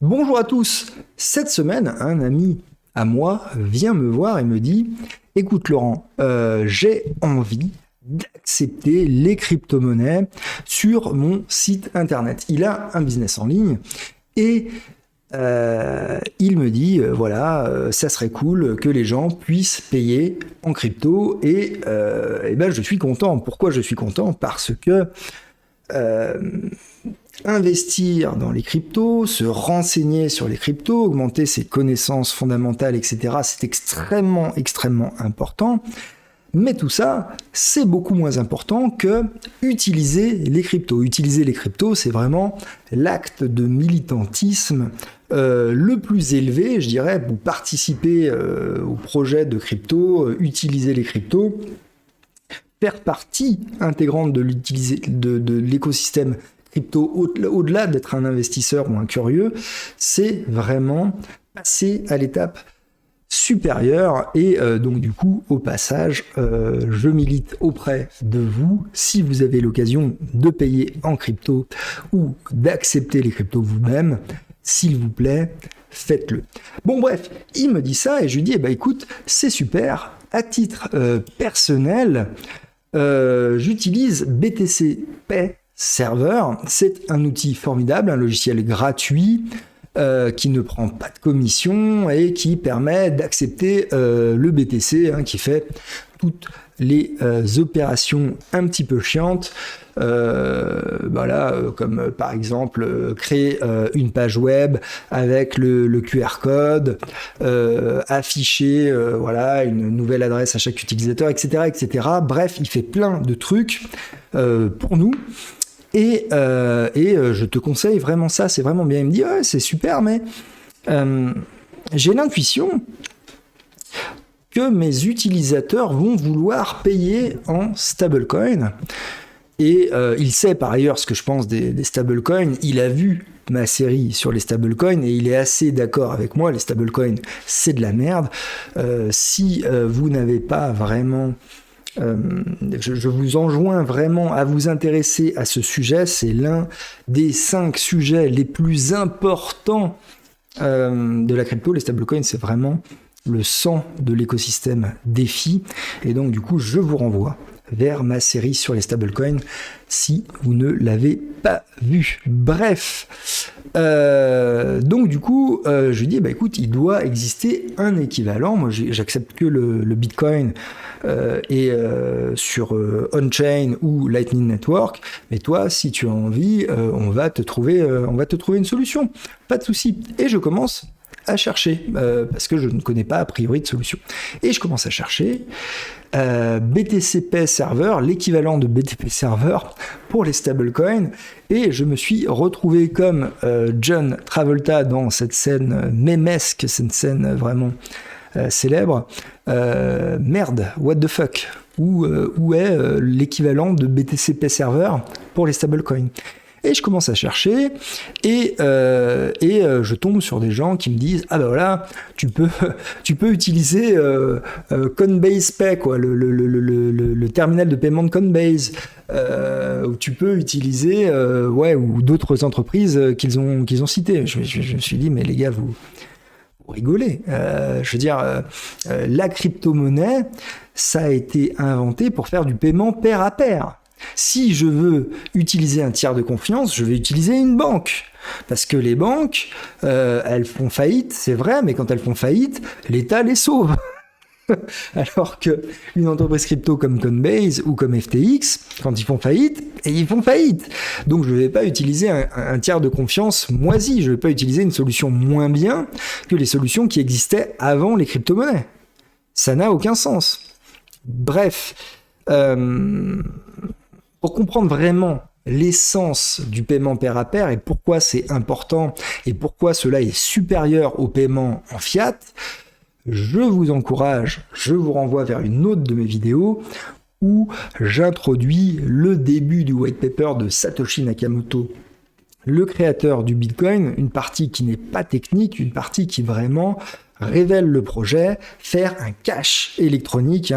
Bonjour à tous. Cette semaine, un ami à moi vient me voir et me dit écoute Laurent, j'ai envie d'accepter les crypto-monnaies sur mon site internet. Il a un business en ligne et il me dit voilà, ça serait cool que les gens puissent payer en crypto et ben je suis content. Pourquoi je suis content? Parce que investir dans les cryptos, se renseigner sur les cryptos, augmenter ses connaissances fondamentales, etc., c'est extrêmement, extrêmement important. Mais tout ça, c'est beaucoup moins important que utiliser les cryptos. Utiliser les cryptos, c'est vraiment l'acte de militantisme le plus élevé, je dirais, pour participer au projet de crypto, utiliser les cryptos, faire partie intégrante de l'écosystème crypto, au-delà d'être un investisseur ou un curieux, c'est vraiment passer à l'étape supérieure. Et donc du coup, au passage, je milite auprès de vous. Si vous avez l'occasion de payer en crypto ou d'accepter les cryptos vous-même, s'il vous plaît, faites-le. Bon bref, il me dit ça et je lui dis, écoute, c'est super. À titre personnel, j'utilise BTC Pay Server. C'est un outil formidable, un logiciel gratuit qui ne prend pas de commission et qui permet d'accepter le BTC, qui fait toutes les opérations un petit peu chiantes, comme par exemple créer une page web avec le QR code, afficher une nouvelle adresse à chaque utilisateur, etc., etc. Bref, il fait plein de trucs pour nous. Et je te conseille vraiment ça, c'est vraiment bien. Il me dit ouais, c'est super, mais j'ai l'intuition que mes utilisateurs vont vouloir payer en stablecoin. Et il sait par ailleurs ce que je pense des stablecoins. Il a vu ma série sur les stablecoins et il est assez d'accord avec moi. Les stablecoins, c'est de la merde. Si vous n'avez pas vraiment... je vous enjoins vraiment à vous intéresser à ce sujet. C'est l'un des 5 sujets les plus importants de la crypto. Les stablecoins, c'est vraiment le sang de l'écosystème DeFi. Et donc, du coup, je vous renvoie vers ma série sur les stablecoins si vous ne l'avez pas vu. Bref, donc du coup, je dis, écoute, il doit exister un équivalent. Moi, j'accepte que le Bitcoin sur on-chain ou Lightning Network. Mais toi, si tu as envie, on va te trouver une solution. Pas de souci. Et je commence à chercher, parce que je ne connais pas a priori de solution. Et je commence à chercher BTC Pay Server, l'équivalent de BTP Server pour les stablecoins, et je me suis retrouvé comme John Travolta dans cette scène mémesque, cette scène vraiment célèbre. Merde, what the fuck, où est l'équivalent de BTC Pay Server pour les stablecoins? Et je commence à chercher et je tombe sur des gens qui me disent voilà, tu peux utiliser Coinbase Pay, quoi, le terminal de paiement de Coinbase, ou tu peux utiliser ou d'autres entreprises qu'ils ont citées. Je me suis dit mais les gars, vous rigolez. Je veux dire, la crypto-monnaie, ça a été inventé pour faire du paiement pair à pair. Si je veux utiliser un tiers de confiance, je vais utiliser une banque. Parce que les banques, elles font faillite, c'est vrai, mais quand elles font faillite, l'État les sauve. Alors qu'une entreprise crypto comme Coinbase ou comme FTX, quand ils font faillite, ils font faillite. Donc je ne vais pas utiliser un tiers de confiance moisi, je ne vais pas utiliser une solution moins bien que les solutions qui existaient avant les crypto-monnaies. Ça n'a aucun sens. Bref, pour comprendre vraiment l'essence du paiement pair à pair et pourquoi c'est important et pourquoi cela est supérieur au paiement en fiat, je vous encourage, je vous renvoie vers une autre de mes vidéos où j'introduis le début du white paper de Satoshi Nakamoto, le créateur du Bitcoin, une partie qui n'est pas technique, une partie qui vraiment révèle le projet, faire un cash électronique,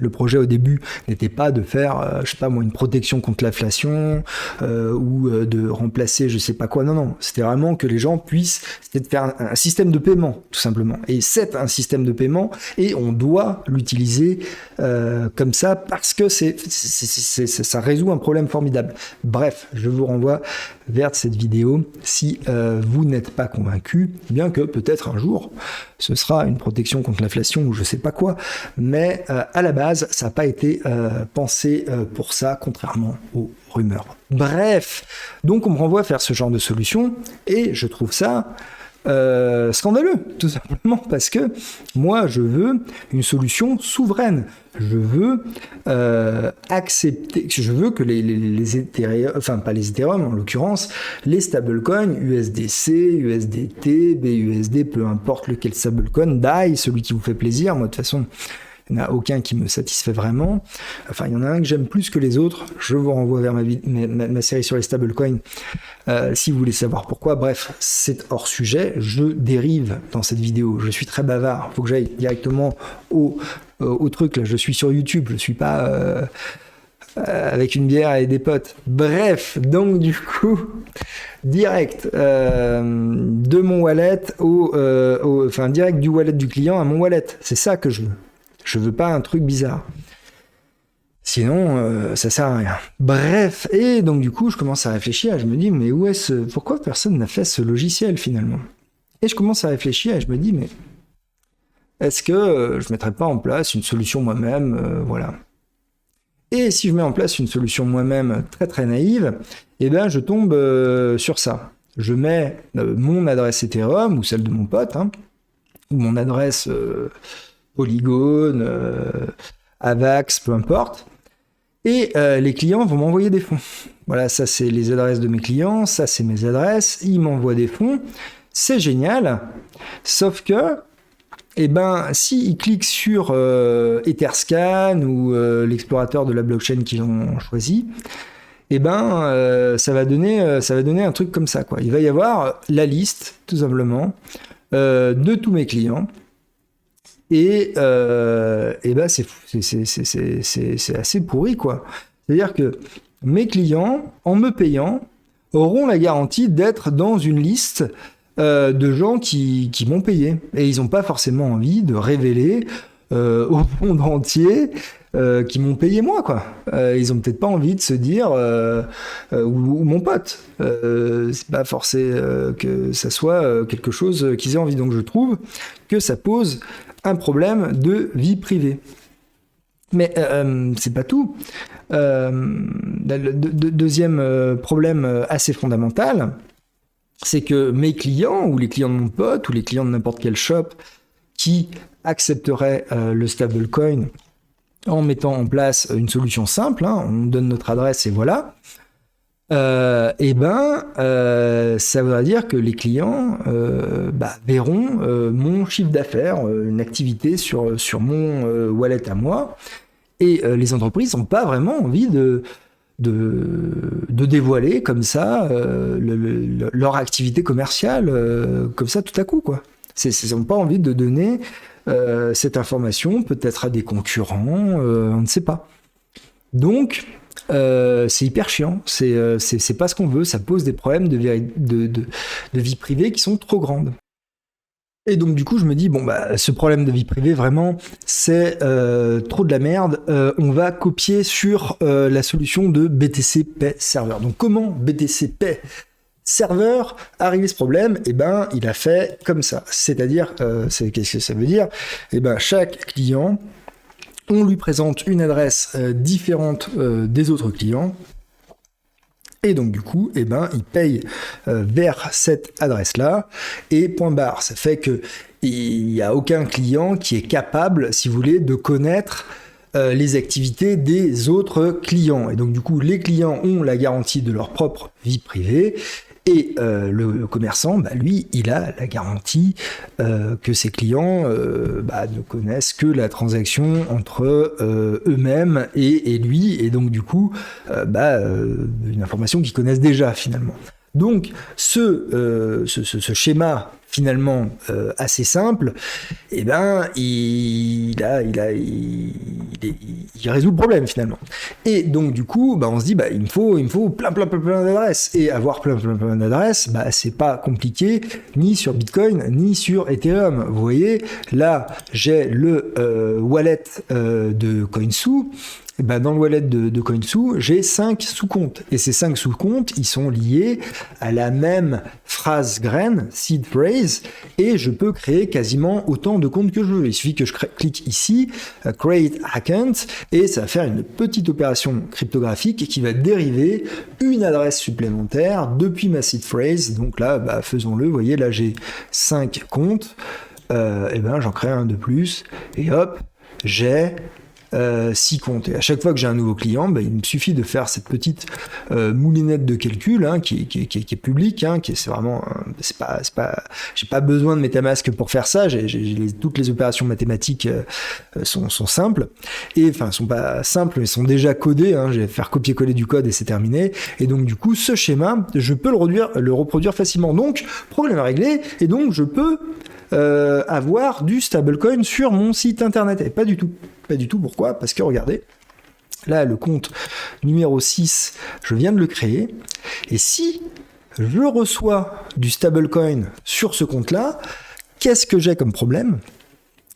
Le projet au début n'était pas de faire, je sais pas moi, une protection contre l'inflation ou de remplacer je sais pas quoi. Non, c'était vraiment que les gens puissent, c'était de faire un système de paiement tout simplement. Et c'est un système de paiement et on doit l'utiliser comme ça parce que ça résout un problème formidable. Bref, je vous renvoie vers cette vidéo si vous n'êtes pas convaincu, bien que peut-être un jour ce sera une protection contre l'inflation ou je sais pas quoi, mais à la base ça n'a pas été pensé pour ça, contrairement aux rumeurs. Bref, donc on me renvoie faire ce genre de solution et je trouve ça scandaleux, tout simplement parce que moi je veux une solution souveraine. Je veux accepter, je veux que les Ethereum, enfin pas les Ethereum en l'occurrence, les stablecoins USDC, USDT, BUSD, peu importe lequel stablecoin, DAI, celui qui vous fait plaisir, moi de toute façon il n'y en a aucun qui me satisfait vraiment. Enfin, il y en a un que j'aime plus que les autres. Je vous renvoie vers ma série sur les stablecoins si vous voulez savoir pourquoi. Bref, c'est hors sujet. Je dérive dans cette vidéo. Je suis très bavard. Il faut que j'aille directement au truc. Là, je suis sur YouTube. Je ne suis pas avec une bière et des potes. Bref, donc du coup, direct de mon wallet enfin direct du wallet du client à mon wallet. C'est ça que je veux. Je veux pas un truc bizarre. Sinon, ça sert à rien. Bref, et donc du coup, je commence à réfléchir et je me dis, mais pourquoi personne n'a fait ce logiciel finalement? Et je commence à réfléchir et je me dis, mais est-ce que je mettrais pas en place une solution moi-même, voilà. Et si je mets en place une solution moi-même très très naïve, eh ben je tombe sur ça. Je mets mon adresse Ethereum ou celle de mon pote, hein, ou mon adresse Polygon, Avax, peu importe. Et les clients vont m'envoyer des fonds. Voilà, ça c'est les adresses de mes clients, ça c'est mes adresses, ils m'envoient des fonds. C'est génial, sauf que, eh ben, s'ils cliquent sur Etherscan ou l'explorateur de la blockchain qu'ils ont choisi, eh ben, ça va donner un truc comme ça, quoi. Il va y avoir la liste, tout simplement, de tous mes clients. Et ben c'est assez pourri, quoi. C'est-à-dire que mes clients, en me payant, auront la garantie d'être dans une liste de gens qui m'ont payé. Et ils n'ont pas forcément envie de révéler au monde entier qui m'ont payé moi, quoi. Ils ont peut-être pas envie de se dire ou mon pote. C'est pas forcé que ça soit quelque chose qu'ils aient envie. Donc je trouve que ça pose un problème de vie privée. Mais c'est pas tout. Le deuxième problème assez fondamental, c'est que mes clients, ou les clients de mon pote, ou les clients de n'importe quel shop qui accepteraient le stablecoin en mettant en place une solution simple, hein, on donne notre adresse et voilà, ça voudrait dire que les clients verront mon chiffre d'affaires, une activité sur mon wallet à moi, et les entreprises n'ont pas vraiment envie de dévoiler comme ça leur activité commerciale comme ça tout à coup, quoi. Ils n'ont pas envie de donner cette information peut-être à des concurrents, on ne sait pas. Donc c'est hyper chiant, c'est pas ce qu'on veut, ça pose des problèmes de vie privée qui sont trop grandes. Et donc du coup je me dis, ce problème de vie privée vraiment c'est trop de la merde, on va copier sur la solution de BTC Pay Server. Donc comment BTC Pay Server a réglé ce problème? Eh ben il a fait comme ça, c'est-à-dire, qu'est-ce que ça veut dire? Eh ben chaque client, on lui présente une adresse différente des autres clients. Et donc du coup, eh ben, il paye vers cette adresse-là, et point barre. Ça fait que il n'y a aucun client qui est capable, si vous voulez, de connaître les activités des autres clients. Et donc du coup, les clients ont la garantie de leur propre vie privée, et le commerçant, lui, il a la garantie que ses clients ne connaissent que la transaction entre eux-mêmes et lui, et donc du coup, une information qu'ils connaissent déjà finalement. Donc ce schéma finalement assez simple, et ben il résout le problème finalement. Et donc du coup, on se dit il me faut plein d'adresses, et avoir plein d'adresses, c'est pas compliqué ni sur Bitcoin ni sur Ethereum. Vous voyez, là j'ai le wallet de Coinsoo. Dans le wallet de Coinsoo, j'ai 5 sous-comptes. Et ces 5 sous-comptes, ils sont liés à la même phrase graine, seed phrase, et je peux créer quasiment autant de comptes que je veux. Il suffit que je clique ici, Create Account, et ça va faire une petite opération cryptographique qui va dériver une adresse supplémentaire depuis ma seed phrase. Donc là, faisons-le. Vous voyez, là j'ai 5 comptes, j'en crée un de plus, et hop, j'ai 6 comptes. Et à chaque fois que j'ai un nouveau client, il me suffit de faire cette petite moulinette de calcul qui est publique, c'est vraiment, j'ai pas besoin de MetaMask pour faire ça. Toutes les opérations mathématiques sont simples, et enfin sont pas simples, mais sont déjà codées. Je vais faire copier-coller du code et c'est terminé. Et donc du coup, ce schéma, je peux le reproduire facilement. Donc problème réglé, et donc je peux avoir du stablecoin sur mon site internet. Et pas du tout. Pourquoi ? Parce que regardez, là le compte numéro 6, je viens de le créer, et si je reçois du stablecoin sur ce compte-là, qu'est-ce que j'ai comme problème ?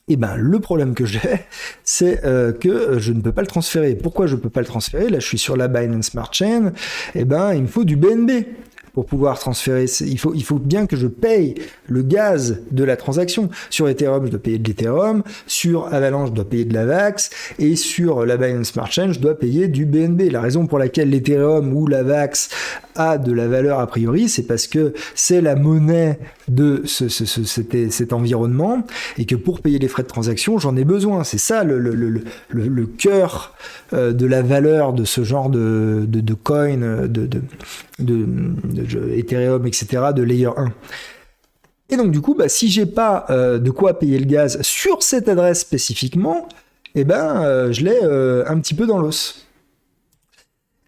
Le problème que j'ai, c'est que je ne peux pas le transférer. Pourquoi je ne peux pas le transférer ? Là, je suis sur la Binance Smart Chain, il me faut du BNB. Pour pouvoir transférer, il faut bien que je paye le gaz de la transaction. Sur Ethereum, je dois payer de l'Ethereum, sur Avalanche, je dois payer de la VAX, et sur la Binance Smart Chain, je dois payer du BNB. La raison pour laquelle l'Ethereum ou la VAX a de la valeur a priori, c'est parce que c'est la monnaie de cet environnement, et que pour payer les frais de transaction, j'en ai besoin. C'est ça le cœur de la valeur de ce genre de coin, de Ethereum, etc., de Layer 1. Et donc du coup, si j'ai pas de quoi payer le gaz sur cette adresse spécifiquement, je l'ai un petit peu dans l'os.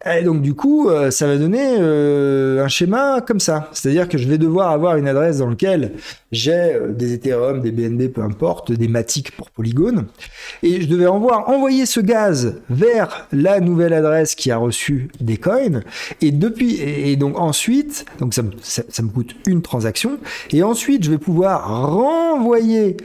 Et donc du coup, ça va donner un schéma comme ça. C'est-à-dire que je vais devoir avoir une adresse dans laquelle j'ai des Ethereum, des BNB, peu importe, des Matic pour Polygon. Et je devais envoyer ce gaz vers la nouvelle adresse qui a reçu des coins. Et donc ensuite, ça me coûte une transaction. Et ensuite, je vais pouvoir renvoyer.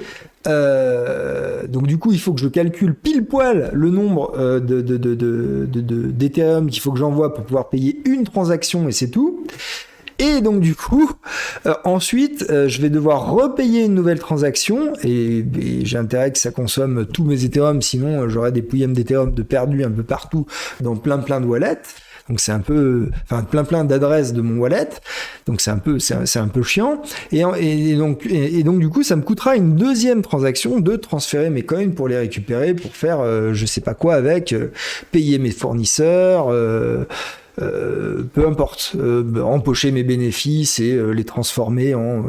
Donc du coup il faut que je calcule pile poil le nombre d'Ethereum qu'il faut que j'envoie pour pouvoir payer une transaction, et c'est tout. Et donc du coup ensuite je vais devoir repayer une nouvelle transaction, et j'ai intérêt que ça consomme tous mes Ethereum, sinon j'aurai des pouillèmes d'Ethereum de perdus un peu partout dans plein de wallets. Donc c'est un peu, plein d'adresses de mon wallet, donc c'est un peu chiant. Et donc du coup ça me coûtera une deuxième transaction de transférer mes coins pour les récupérer, pour faire je sais pas quoi avec, payer mes fournisseurs. Peu importe, empocher mes bénéfices et les transformer en,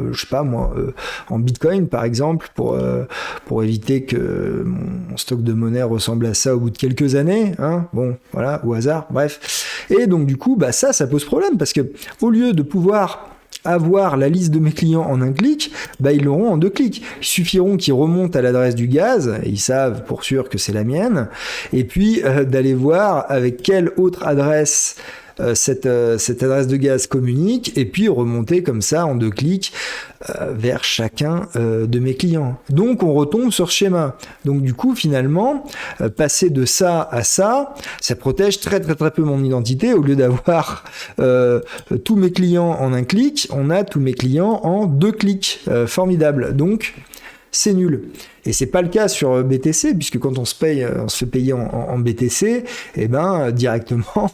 en Bitcoin par exemple, pour éviter que mon stock de monnaie ressemble à ça au bout de quelques années, bon, voilà, au hasard, bref. Et donc du coup, ça pose problème, parce que au lieu de pouvoir avoir la liste de mes clients en un clic, ils l'auront en 2 clics. Il suffiront qu'ils remontent à l'adresse du gaz, et ils savent pour sûr que c'est la mienne, et puis d'aller voir avec quelle autre adresse cette adresse de gaz communique, et puis remonter comme ça en 2 clics vers chacun de mes clients. Donc on retombe sur ce schéma. Donc du coup finalement, passer de ça à ça protège très peu mon identité. Au lieu d'avoir tous mes clients en un clic, on a tous mes clients en 2 clics. Formidable. Donc c'est nul. Et c'est pas le cas sur BTC, puisque quand on se fait payer en BTC, directement,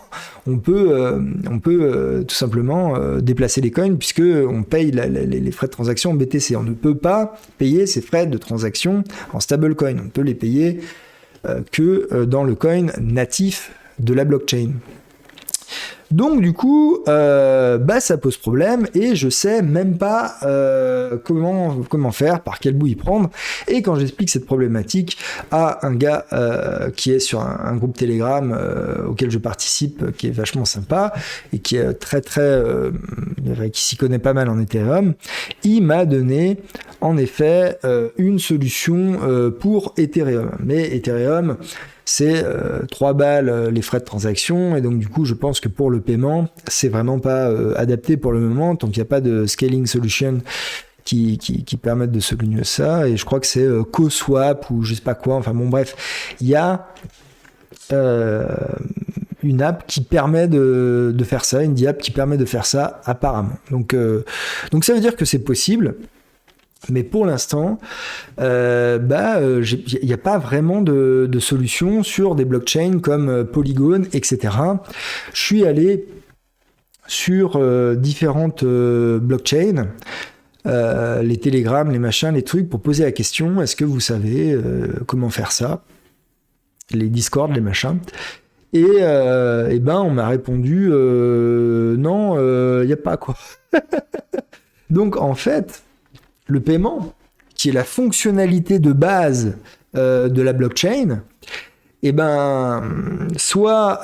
on peut tout simplement déplacer les coins, puisque on paye les frais de transaction en BTC. On ne peut pas payer ces frais de transaction en stablecoin. On peut les payer que dans le coin natif de la blockchain. Donc du coup, ça pose problème et je sais même pas comment faire, par quel bout y prendre. Et quand j'explique cette problématique à un gars qui est sur un groupe Telegram auquel je participe, qui est vachement sympa et qui est qui s'y connaît pas mal en Ethereum, il m'a donné en effet une solution pour Ethereum. Mais Ethereum, c'est 3 balles les frais de transaction, et donc du coup je pense que pour le paiement c'est vraiment pas adapté pour le moment, tant qu'il n'y a pas de scaling solution qui permettent de solutionner ça, et je crois que c'est CoSwap ou je sais pas quoi, enfin bon bref, il y a une app qui permet de faire ça, une app qui permet de faire ça apparemment. Donc ça veut dire que c'est possible. Mais pour l'instant, il n'y a pas vraiment de solution sur des blockchains comme Polygon, etc. Je suis allé sur différentes blockchains, les Telegram, les machins, les trucs, pour poser la question, est-ce que vous savez comment faire ça? Les Discord, les machins. Et on m'a répondu, non, il n'y a pas quoi. Donc en fait, le paiement, qui est la fonctionnalité de base de la blockchain, soit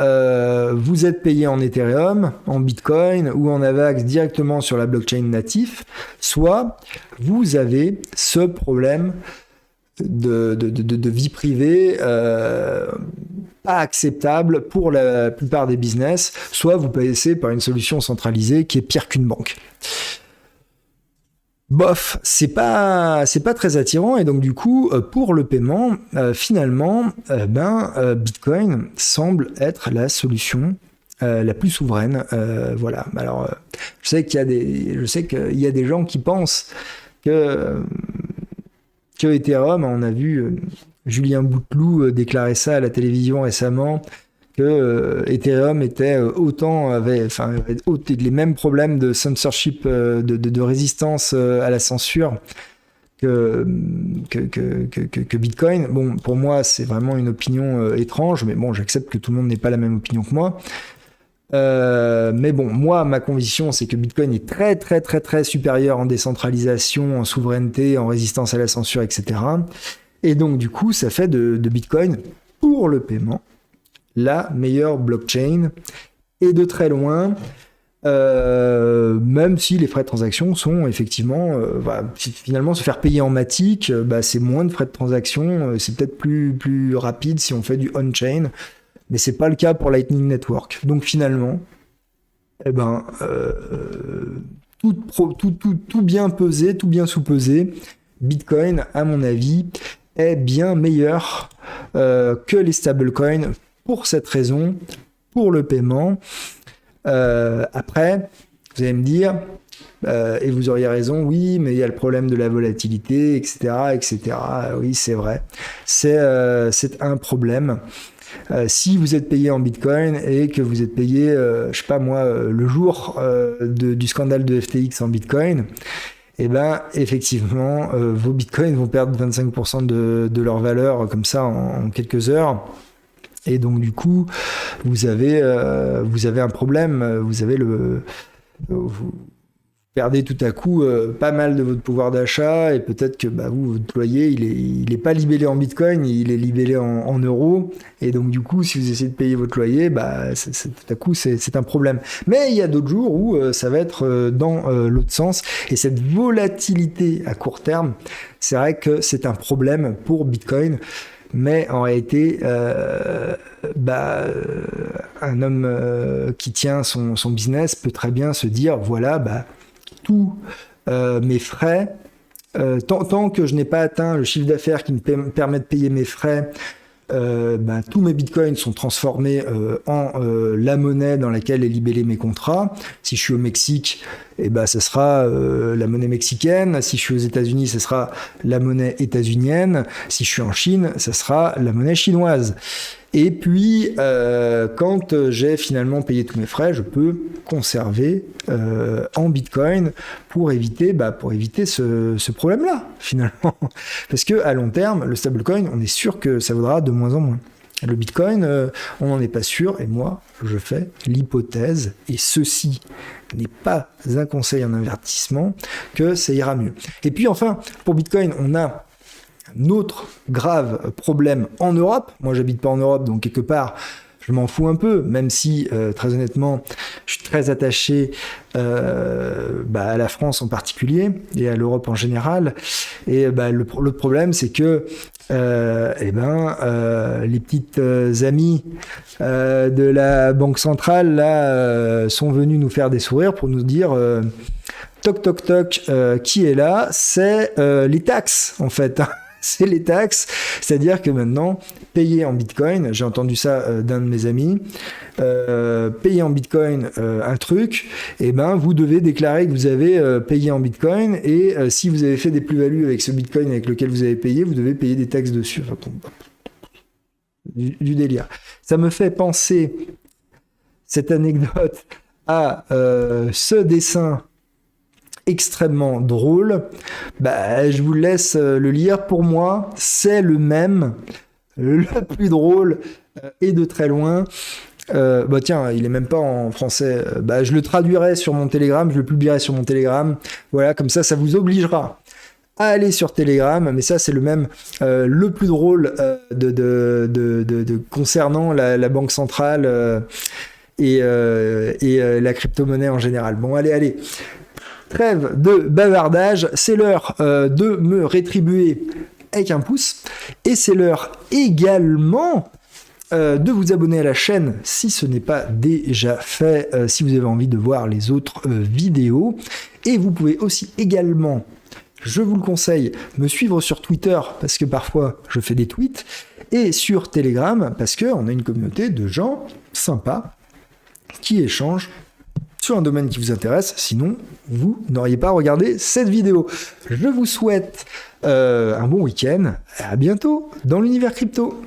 vous êtes payé en Ethereum, en Bitcoin ou en AVAX directement sur la blockchain natif, soit vous avez ce problème de vie privée pas acceptable pour la plupart des business, soit vous passez par une solution centralisée qui est pire qu'une banque. Bof, c'est pas très attirant, et donc du coup pour le paiement finalement Bitcoin semble être la solution la plus souveraine. Voilà. Alors je sais qu'il y a des gens qui pensent que Ethereum, on a vu Julien Bouteloup déclarer ça à la télévision récemment, que Ethereum avait les mêmes problèmes de censorship, de résistance à la censure que Bitcoin. Bon, pour moi, c'est vraiment une opinion étrange, mais bon, j'accepte que tout le monde n'ait pas la même opinion que moi. Mais bon, moi, ma conviction, c'est que Bitcoin est très, très, très, très supérieur en décentralisation, en souveraineté, en résistance à la censure, etc. Et donc, du coup, ça fait de Bitcoin, pour le paiement, la meilleure blockchain, et de très loin, même si les frais de transaction sont effectivement, finalement se faire payer en Matic, c'est moins de frais de transaction, c'est peut-être plus rapide si on fait du on-chain, mais c'est pas le cas pour Lightning Network. Donc finalement, tout bien pesé, tout bien sous-pesé, Bitcoin, à mon avis, est bien meilleur que les stablecoins, pour cette raison, pour le paiement. Après, vous allez me dire, et vous auriez raison, oui, mais il y a le problème de la volatilité, etc., etc. Oui, c'est vrai. C'est un problème. Si vous êtes payé en Bitcoin et que vous êtes payé, je sais pas moi, le jour du scandale de FTX en Bitcoin, effectivement, vos Bitcoins vont perdre 25% de leur valeur comme ça en quelques heures. Et donc du coup, vous avez un problème, vous perdez tout à coup pas mal de votre pouvoir d'achat, et peut-être que votre loyer, il est pas libellé en Bitcoin, il est libellé en euros, et donc du coup, si vous essayez de payer votre loyer, tout à coup, c'est un problème. Mais il y a d'autres jours où ça va être dans l'autre sens, et cette volatilité à court terme, c'est vrai que c'est un problème pour Bitcoin. Mais en réalité, un homme qui tient son business peut très bien se dire, voilà, tous mes frais, tant que je n'ai pas atteint le chiffre d'affaires qui me permet de payer mes frais, tous mes bitcoins sont transformés en la monnaie dans laquelle est libellé mes contrats. Si je suis au Mexique, ce sera la monnaie mexicaine. Si je suis aux États-Unis, ce sera la monnaie états-unienne. Si je suis en Chine, ce sera la monnaie chinoise. Et puis, quand j'ai finalement payé tous mes frais, je peux conserver en Bitcoin pour éviter ce problème-là, finalement. Parce que à long terme, le stablecoin, on est sûr que ça vaudra de moins en moins. Le Bitcoin, on n'en est pas sûr, et moi, je fais l'hypothèse, et ceci n'est pas un conseil en avertissement, que ça ira mieux. Et puis enfin, pour Bitcoin, on a un autre grave problème en Europe. Moi, j'habite pas en Europe, donc quelque part, je m'en fous un peu, même si, très honnêtement, je suis très attaché à la France en particulier, et à l'Europe en général. Et le problème, c'est que les petites amies de la Banque centrale là sont venues nous faire des sourires pour nous dire toc toc toc, qui est là? C'est les taxes en fait. C'est les taxes, c'est-à-dire que maintenant, payer en Bitcoin, j'ai entendu ça d'un de mes amis, payer en Bitcoin un truc, et vous devez déclarer que vous avez payé en Bitcoin, et si vous avez fait des plus-values avec ce Bitcoin avec lequel vous avez payé, vous devez payer des taxes dessus. Enfin, du délire. Ça me fait penser, cette anecdote, à ce dessin extrêmement drôle. Je vous laisse le lire. Pour moi, c'est le même, le plus drôle et de très loin. Tiens, il est même pas en français. Je le traduirai sur mon Telegram, je le publierai sur mon Telegram. Voilà, comme ça vous obligera à aller sur Telegram. Mais ça, c'est le même, le plus drôle concernant la Banque centrale et la crypto-monnaie en général. Bon, allez. Trêve de bavardage, c'est l'heure de me rétribuer avec un pouce, et c'est l'heure également de vous abonner à la chaîne si ce n'est pas déjà fait, si vous avez envie de voir les autres vidéos, et vous pouvez aussi également, je vous le conseille, me suivre sur Twitter, parce que parfois je fais des tweets, et sur Telegram, parce qu'on a une communauté de gens sympas qui échangent sur un domaine qui vous intéresse, sinon vous n'auriez pas regardé cette vidéo. Je vous souhaite un bon week-end, à bientôt dans l'univers crypto.